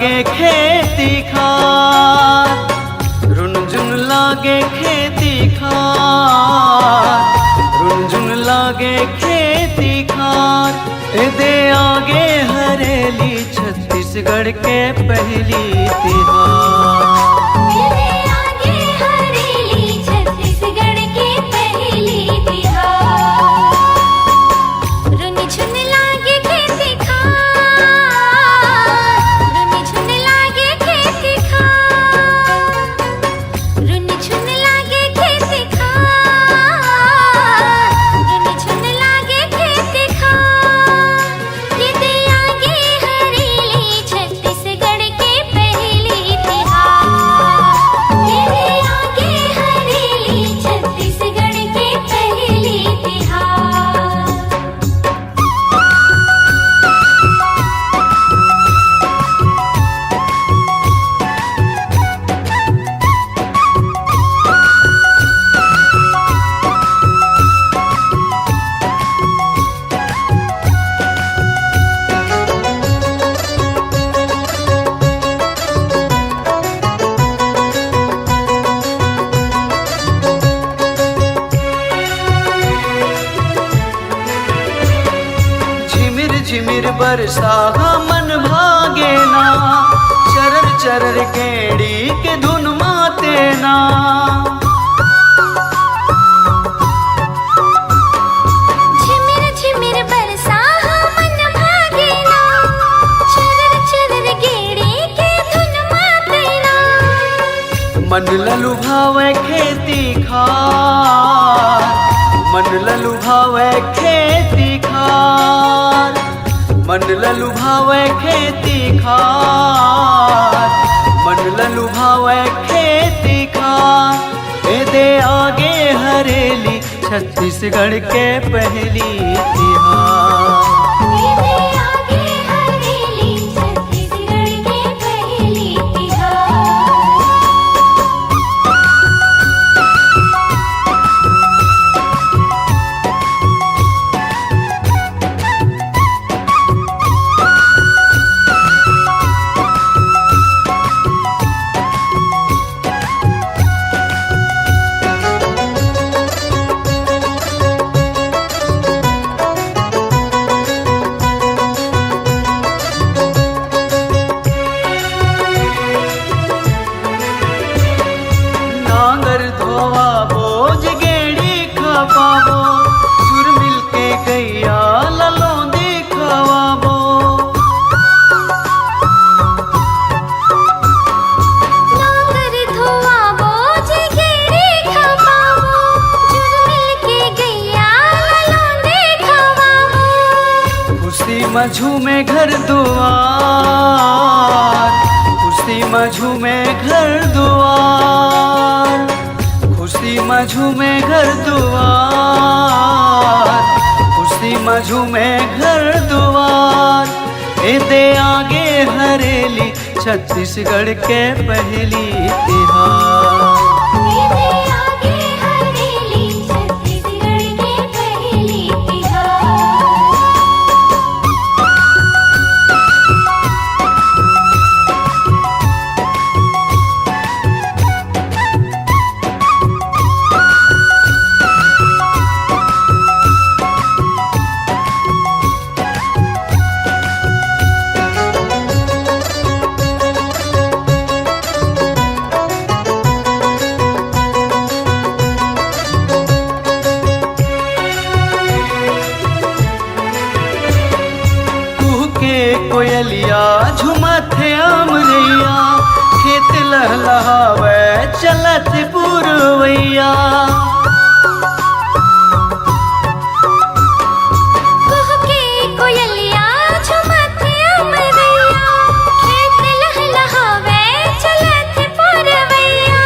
लागे खेती खार, रुनझुन लागे खेती खार, रुनझुन लागे खेती खार। दे आगे हरेली छत्तीसगढ़ के पहली तिहार। झिमिर बरसा मन भागेना, चरर चरर गेड़ी के धुन मातेना। झिमिर झिमिर बरसा मन भागेना, चरर चरर गेड़ी के धुन मातेना। मन ललु भावे खेती खार, मन ललु भावे खेती खार, मन ललु भावे खेती खार, मन ललु भावे खेती खार। दे आगे हरेली छत्तीसगढ़ के पहली तिहार। धोवा बोझ गेड़ी खपाबो, सुर मिल के गैया ललोंदी खवाबो। नांगर धोवा बोझ गेड़ी खपाबो, सुर मिल के गैया ललोंदी खवाबो। खुशी में झूमे घर दुआर, खुशी में झूमे घर दुआर, खुशी में झूमे घर दुआर, खुशी में झूमे घर दुआर। दे आगे हरेली छत्तीसगढ़ के पहली तिहार। कोयलिया झुमथे अमरैया, खेत लहलहावे चलत पुरवैया। कोयलिया झुमथे अमरैया, खेत लहलहावे चलत पुरवैया।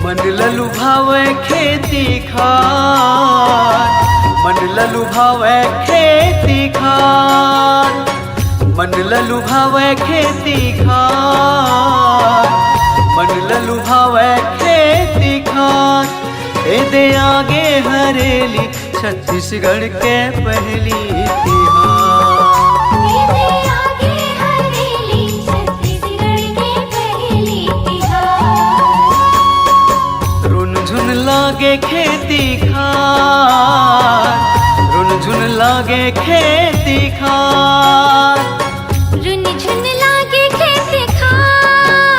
मन ललु भावे खेती खार, मन ललु भावे खेती खार, मन ललु भावे खेती खार, मन ललु भावे खेती खार। दे आगे हरेली छत्तीसगढ़ के पहली तिहार। लागे खेती खार, रुनझुन लागे खेती खार। रुन झुन लागे खेती खार,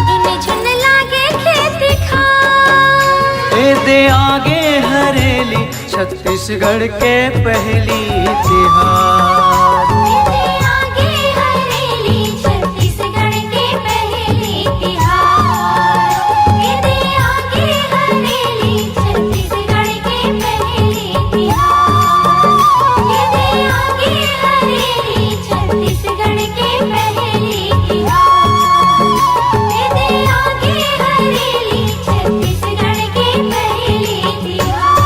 रुन झुन लागे खेती खार। ए दे आगे हरेली छत्तीसगढ़ के पहली तिहार। दे आगे हरेली छत्तीसगढ़ के पहली तिहार। दे आगे हरेली छत्तीसगढ़ के पहली तिहार। दे आगे हरेली छत्तीसगढ़ के पहली तिहार। दे आगे हरेली छत्तीसगढ़ के पहली तिहार।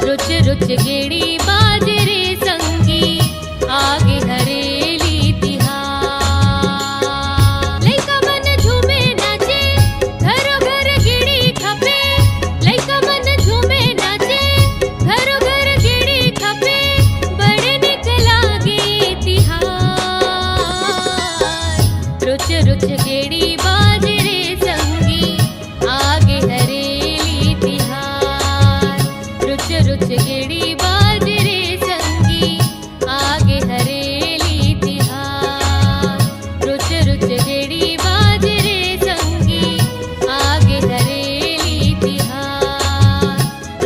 रुच रुच गेड़ी बाजरे संगी आगे हरेली तिहार लइका मन झूमे नाचे घरो घर गेड़ी खपे लइका मन झूमे नाचे घरो घर गेड़ी खपे बड़े निक लागे तिहार रुच रुच गेड़ी बाजरे संगी आगे हरेली तिहार रुच रुच गेड़ी बाजरे संगी आगे हरेली तिहार रुच रुच गेड़ी बाजरे संगी आगे हरेली तिहार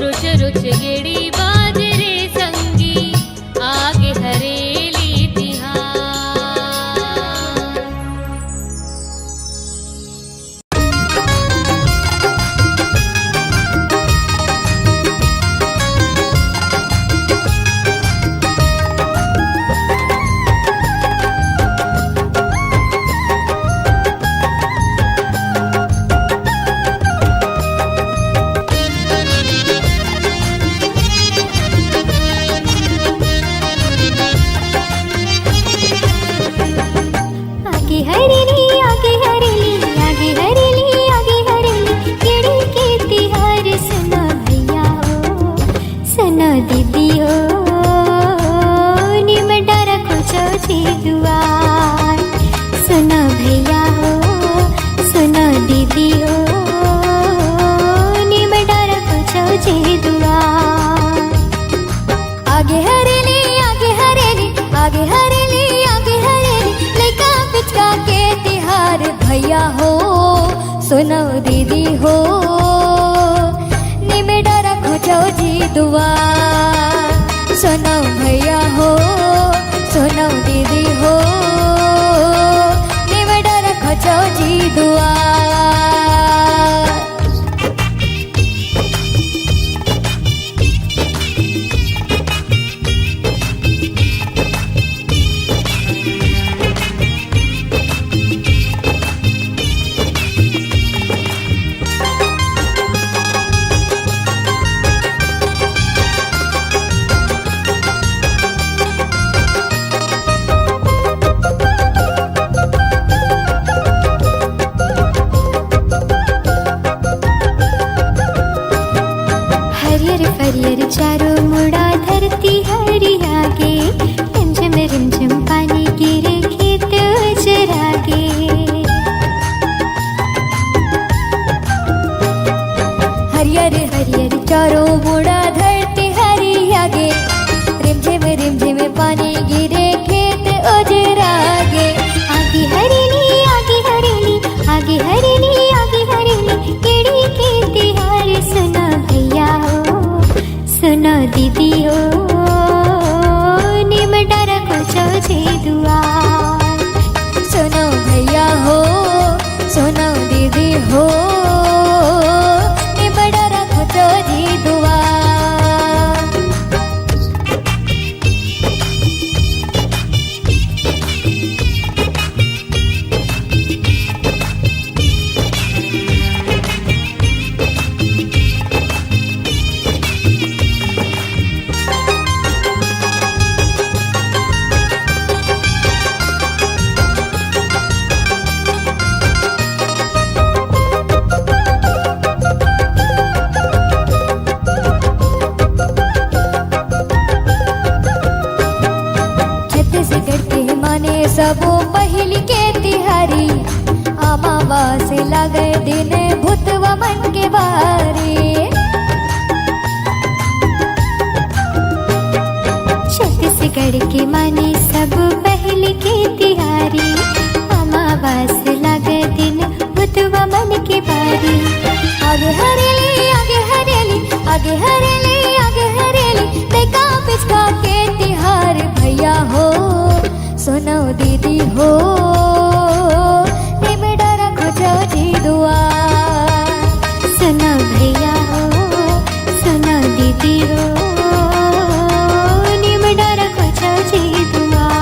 रुच रुच गेड़ी बाजरे संगी आगे हरेली तिहार आगे हरेली आगे हरेली आगे हरेली आगे हरेली केड़ी के तिहार सुना भैया हो सुना दीदी हो निमडा रखो चौथी दुआर सुना भैया हो सुना दीदी हो निमडा रखो चौथी दुआर आगे हरेली आगे हरेली आगे हरेली आगे हरेली लइका पिचका के तिहार भैया हो सुनो दीदी हो निमेडा रखो चौजी दुआर सुनो भैया हो सुनो दीदी हो निमेडा रखो चौजी दुआर हरियर हरियर चारों मुड़ा धरती हरी आगे रिमझिम रिमझिम पानी गिरे खेत चरागे हरियर हरियर चारों मुड़ा धरती हरी आगे रिमझिम रिमझिम पानी गिरे खेत उजरागे आगे हरेली आगे हरेली आगे हरेली आगे हरेली केड़ी के तिहार सुना भैया हो सुनो दीदी हो निमडा रखो चौथी दुआर सुनो भैया हो सुनो दीदी हो निमडा रखो चौथी दुआर छत्तीसगढ़ के माने सबो पहली के तिहारी अमावास लगे दिन भूतवा मन के बारी छत्तीसगढ़ के माने सब पहली के तिहारी अमावास लगे दिन भूतवा मन के बारी आगे हरेली आगे हरेली आगे हरेली आगे हरेली देखा पिचका के तिहार भैया हो सुनो दीदी हो निमेडा रखो चौथी दुआर सुनो भैया हो सुनो दीदी हो निमेडा रखो चौथी दुआर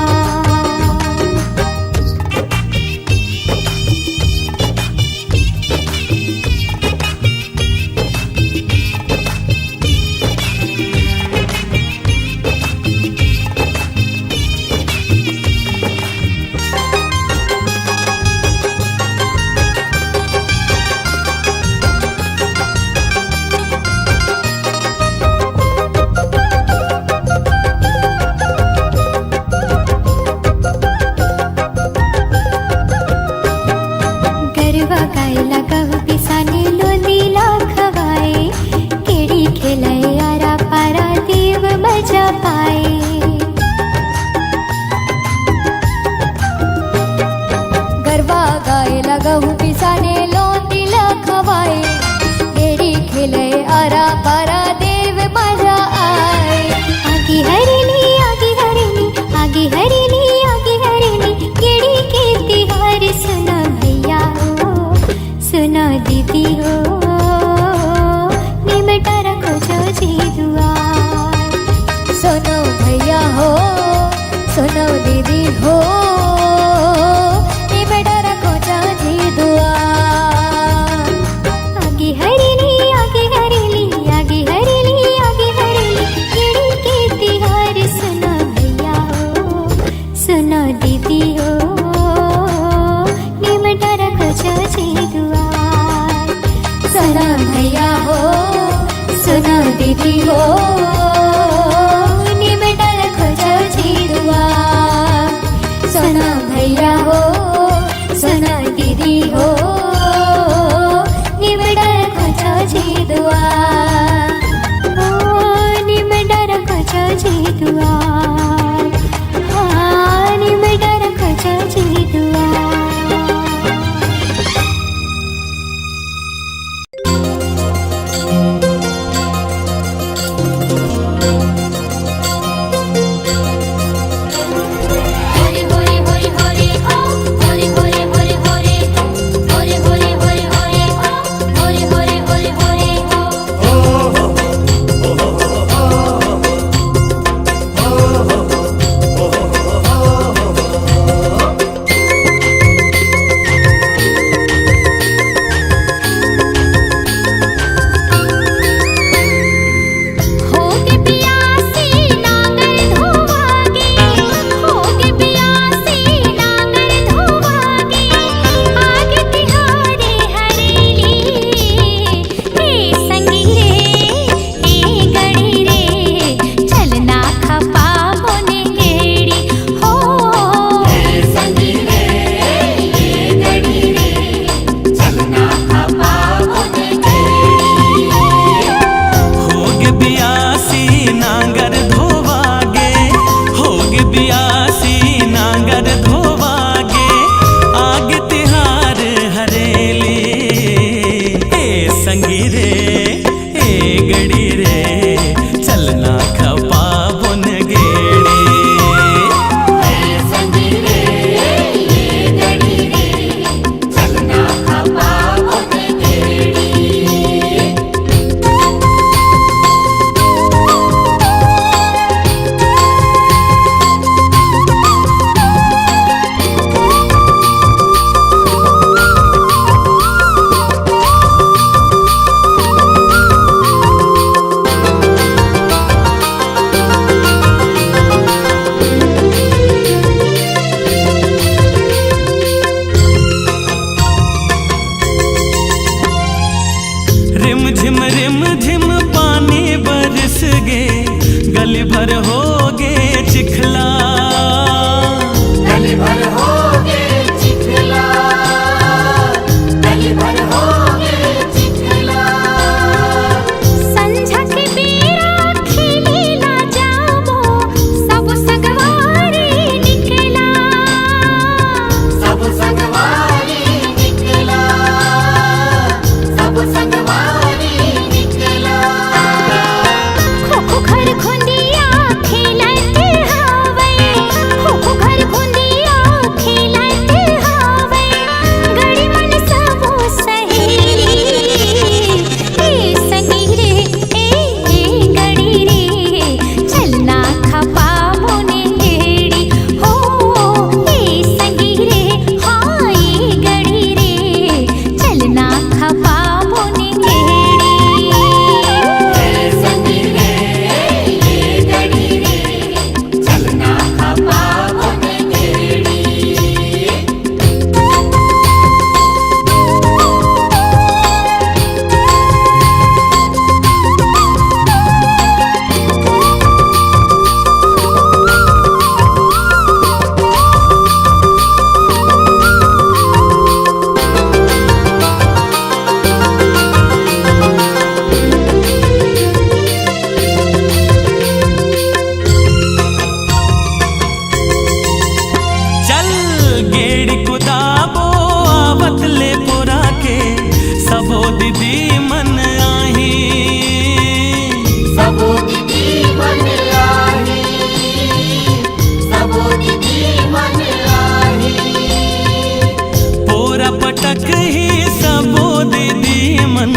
मन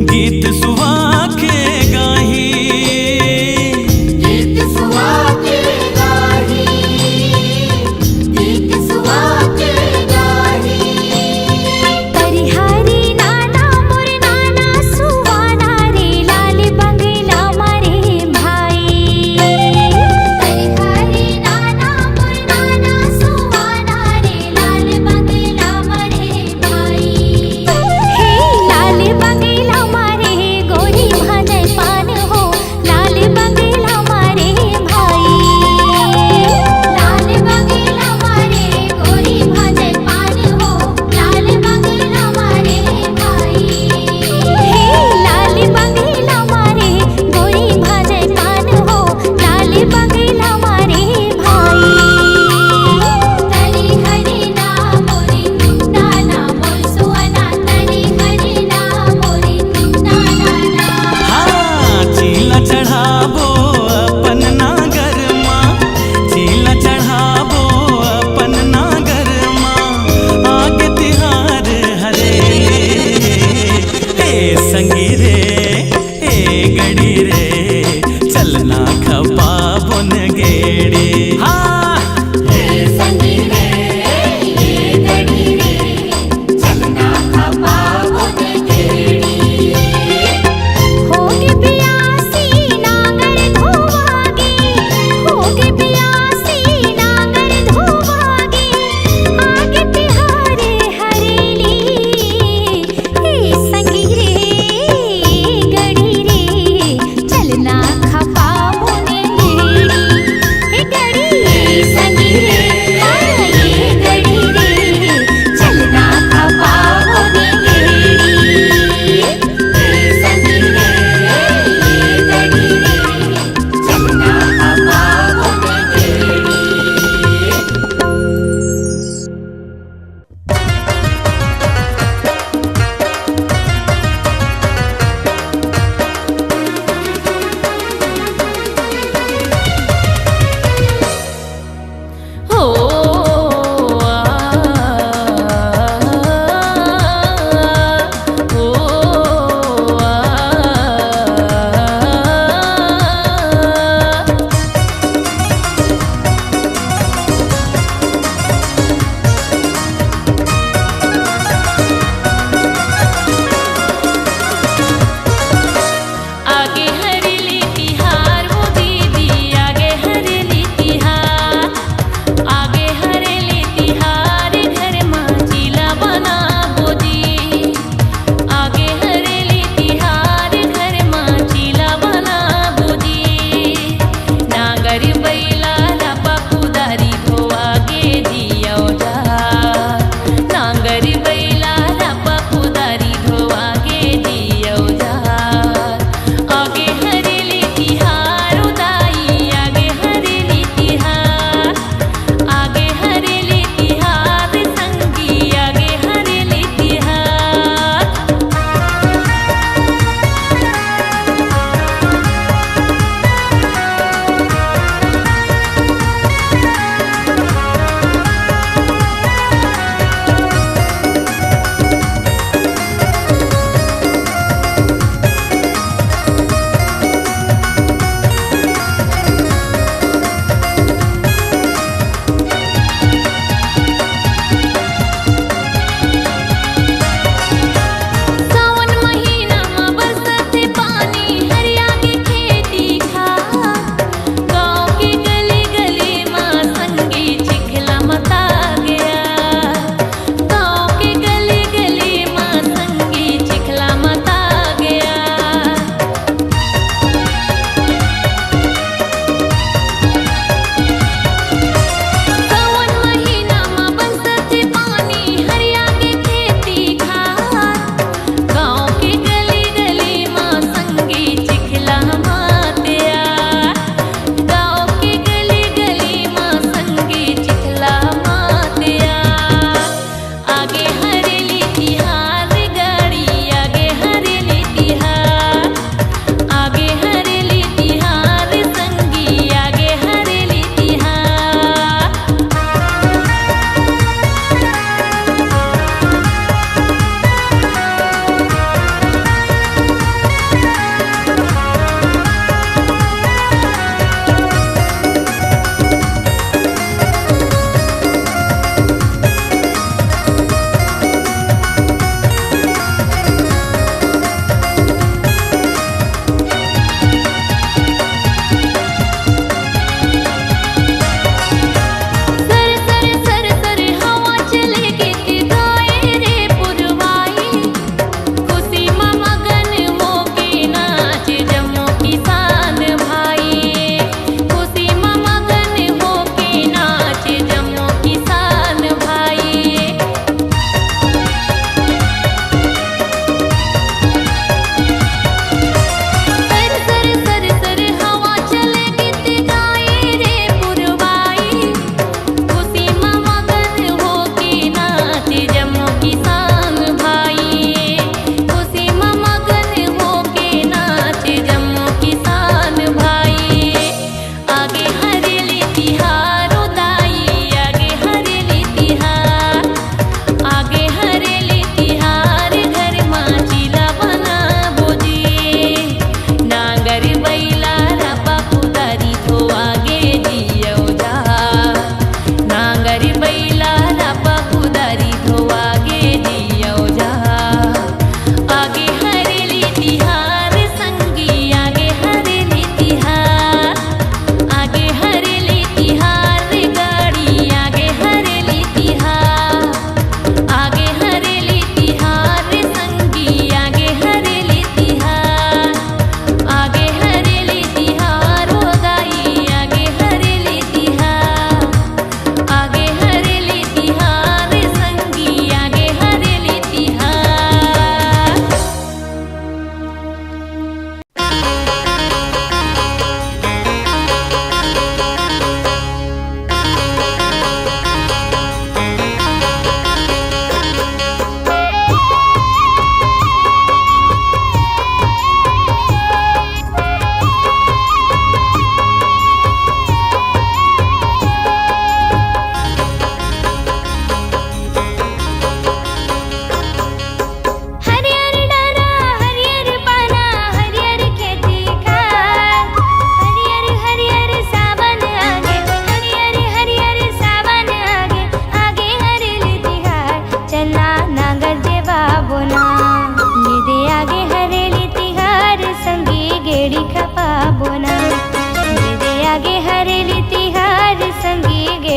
गीत सुहा के गाही, गीत सुहा के गाही, गीत सुहा के गाही। परिहारी नाना मोर नाना सुहाना रे लाल बंगला मारे भाई। परिहारी नाना मोर नाना सुहाना रे लाल बंगला मारे भाई। हे लाल बंगला मारे गोरी भाजय पान हो, लाल बंगला मारे भाई। लाल बंगला मारे गोरी भाजय पान हो, लाल बंगला मारे भाई। हे लाल बंगला मारे गोरी भाजय पान हो, लाल बंगला मारे भाई। तनी हरी ना मोरी नाना मोर सुहाना, तनी हरी ना मोरी नाना ना। हाँ चीला चढ़ाबो अपन नागर माँ, चीला चढ़ाबो अपन नागर माँ, आगे तिहार हरेली। ए संगी रे ए गड़ी रे चलना खपा बुन गेड़ी। हाँ संगी रे ये गड़ी रे चलना खपा बुन गेड़ी। होगे प्यासी नांगर धोवागे, होगे प्यासी नांगर धोवागे, आगे तिहार हरेली। हे संगी रे गड़ी रे चलना खपा बुन गेड़ी। हे गड़ी संगी रे ये गड़ी रे चलना खपा बुन गेड़ी। हे संगी रे ये गड़ी रे चलना खपा बुन गेड़ी।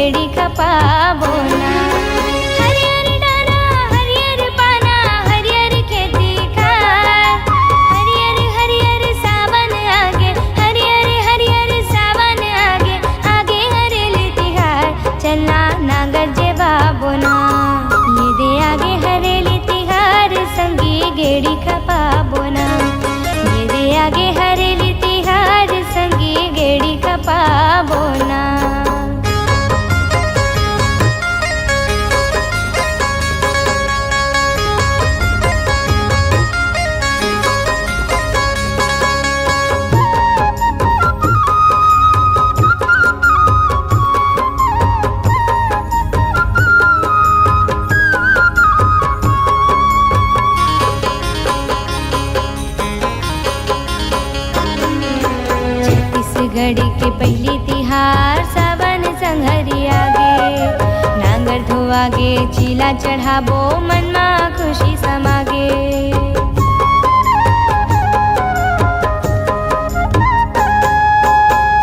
गेड़ी खपा बोना। हरियर डारा हरियर पाना हरियर खेती खार, हरियर हरियर सावन आगे, हरियर हरियर सावन आगे, आगे हरेली तिहार चलना नागर जेवा बोना। ये दे आगे हरेली तिहार संगी गेड़ी खपा बोना। ये दे आगे हरेली तिहार संगी गेड़ी खपा बोना। छत्तीसगढ़ के पहली तिहार सावन संघरी आगे, नांगर धोआगे चीला चढ़ाबो मनमा खुशी समागे।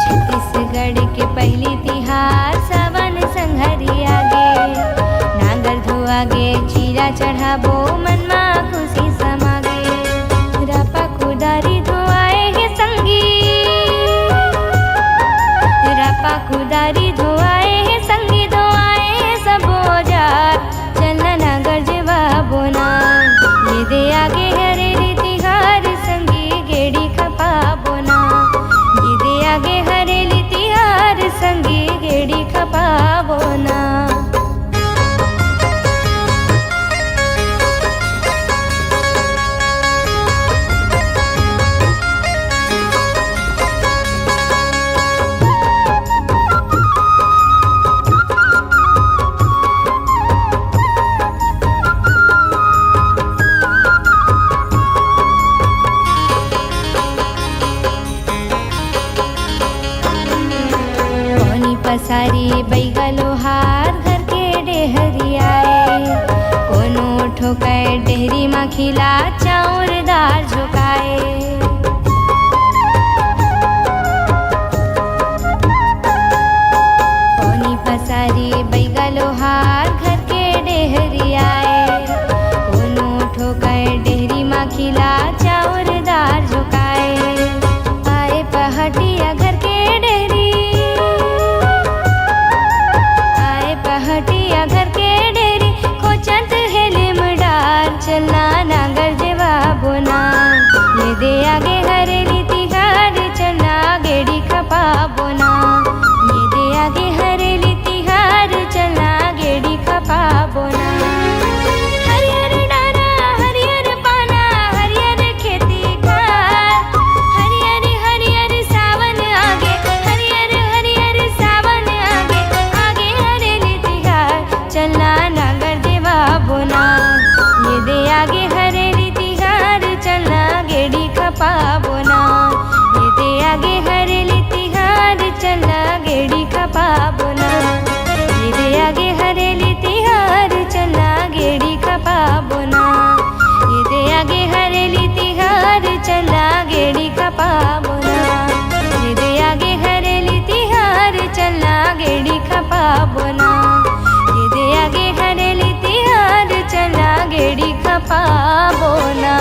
छत्तीसगढ़ के पहली तिहार सावन संघरी आगे, नांगर धोआगे चीला चढ़ाबो मनमा खुशी समागे। रापा कुदारी धोआए हे संगी, रापा कुदारी धोआए हे संगी धोआए हे सब औजार चलना नागर जेवा बोना। ये दे आगे हरेली तिहार संगी गेड़ी खपा बोना। ये दे आगे हरेली तिहार संगी गेड़ी खपा बोना। पसारी बैगलोहार घर के डेहरी आए, कोनो ठोकाए डेहरी माँ खिला चाउर दाल झोकाए। कोनी पसारी बैगलोहार घर के डेहरी आए, कोनो ठोकाए डेहरी माँ खिला चाउर दाल झोकाए। आए पहाटिया घर के डेहरी, पहाटिया घर के डेरी खोचत हेलिम डार चलना नागर जेवा बोना। ये दे आगे हरेली तिहार चलना गेड़ी खपा बोना। ये दे आगे हरेली तिहार चलना गेड़ी खपा बोना। हरियर डारा हरियर पाना हरियर खेती खार, हरियर हरियर सावन आगे, हरियर हरियर सावन आगे, आगे हरेली चलना नागर जेवा बोना। ये दे आगे हरेली तिहार चलना गेड़ी खपा बोना। ये दे आगे हरेली तिहार चलना गेड़ी खपा बोना। ये दे आगे हरेली तिहार चलना गेड़ी खपा बोना। ये दे आगे हरेली तिहार चलना गेड़ी खपा बोना। ये दे आगे हरेली तिहार चलना गेड़ी खपा बोना। ये दे आगे हरेली तिहार चलना गेड़ी खपा बोना।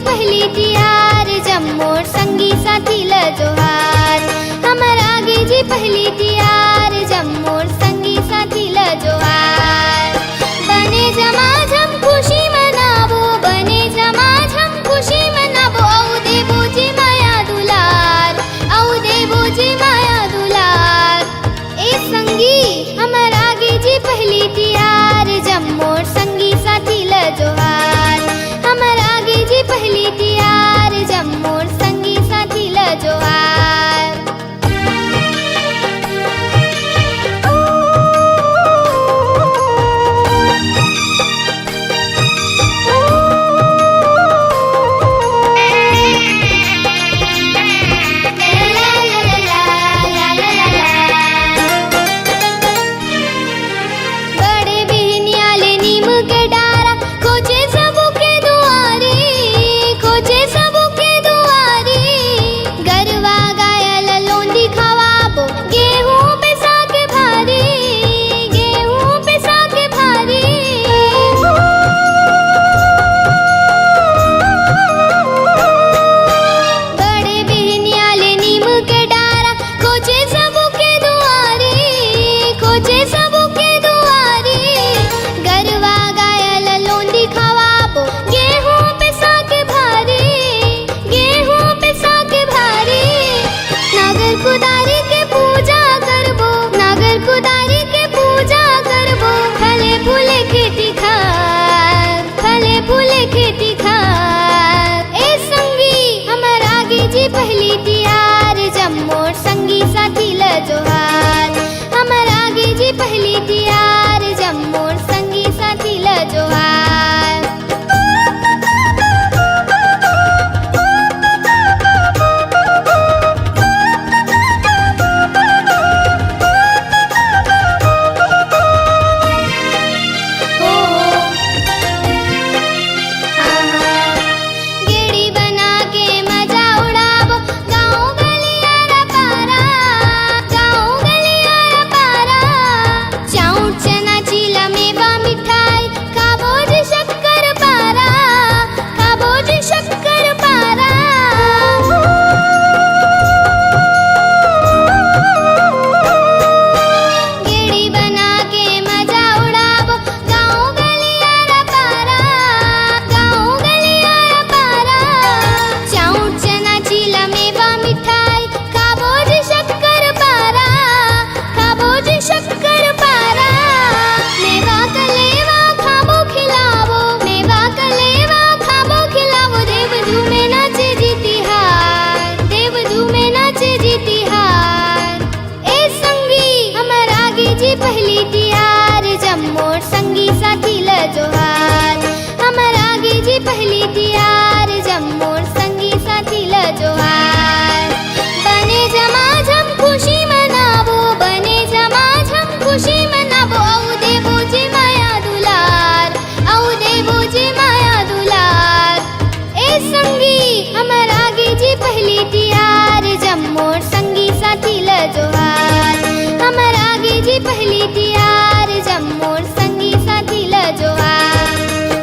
पहली तिहार जम्मोर संगी साथी ल जोहार। हमर आगे जी पहली तिहार जम्मोर संगी साथी ल जोहार। बने जमाझम खुशी मनाबो, बने जमाझम खुशी मनाबो। औ देबो जी माया दुलार, औ देबो जी माया दुलार। ए संगी हमर आगे जी पहली तिहार जम्मोर संगी साथी ल जोहार। हमर आगे जी पहली तिहार जम्मोर संगी साथी ल जोहार। पहली तिहार जम्मोर संगी साथी ल जोहार हमर आगे जी पहली तिहार जम्मोर संगी साथी ल जोहार पहली तिहार जम्मोर संगी साथी ल जोहार हमर आगे जी पहली तिहार जम्मोर संगी साथी ल जोहार बने जमाझम खुशी मनावो बने जमाझम खुशी मनावो औ देवो जी माया दुलार औ देवो जी माया दुलार ए संगी हमर आगे जी पहली तिहार जम्मोर संगी साथी ल जोहार हमर आगे जी पहली तिहार जम्मोर संगी साथी ल जोहार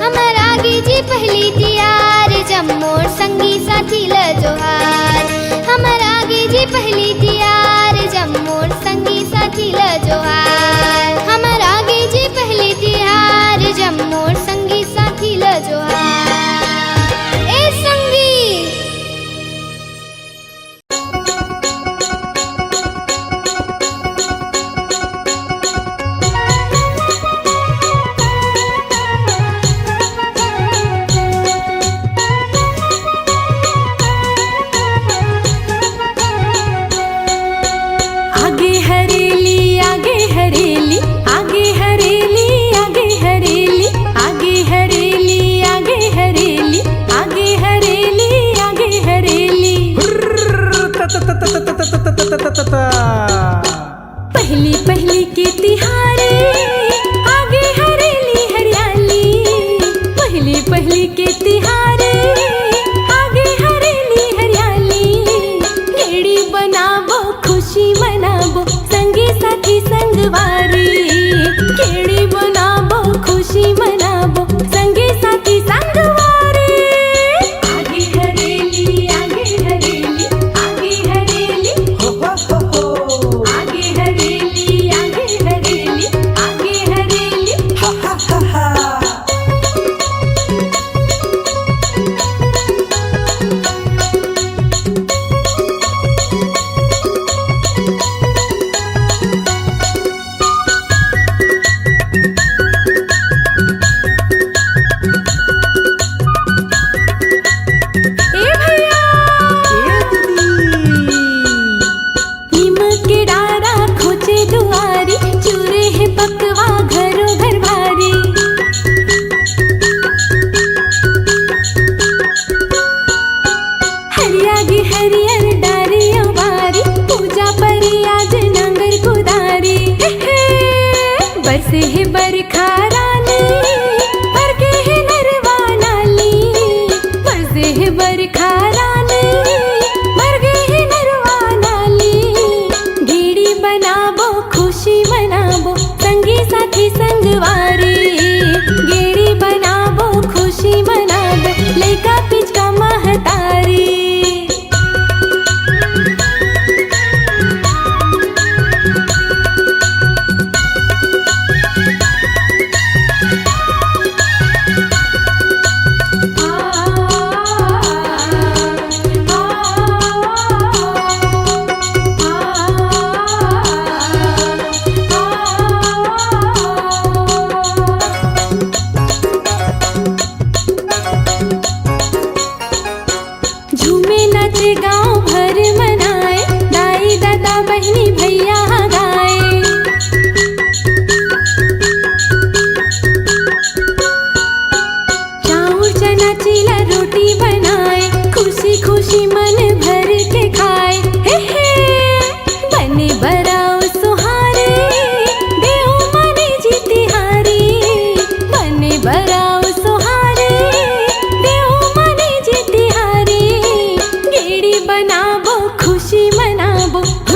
हमर आगे जी पहली तिहार जम्मोर संगी साथी ल जोहार हमर आगे जी पहली तिहार जम्मोर संगी साथी ल जोहार हमर आगे जी पहली तिहार जम्मोर संगी साथी ल जोहार ए संगी पहली पहली की तिहारे आगे हरेली हरियाली पहली पहली के तिहारे आगे हरेली हरियाली गेड़ी बनाबो खुशी मनाबो संगी साथी संगवारी गेड़ी बनाबो खुशी मनाबो संगी साथी संगवारी आगे हरेली आगे हरेली आगे हरेली आगे हरेली आगे हरेली आगे हरेली हा हा हा हा खुशी मनावो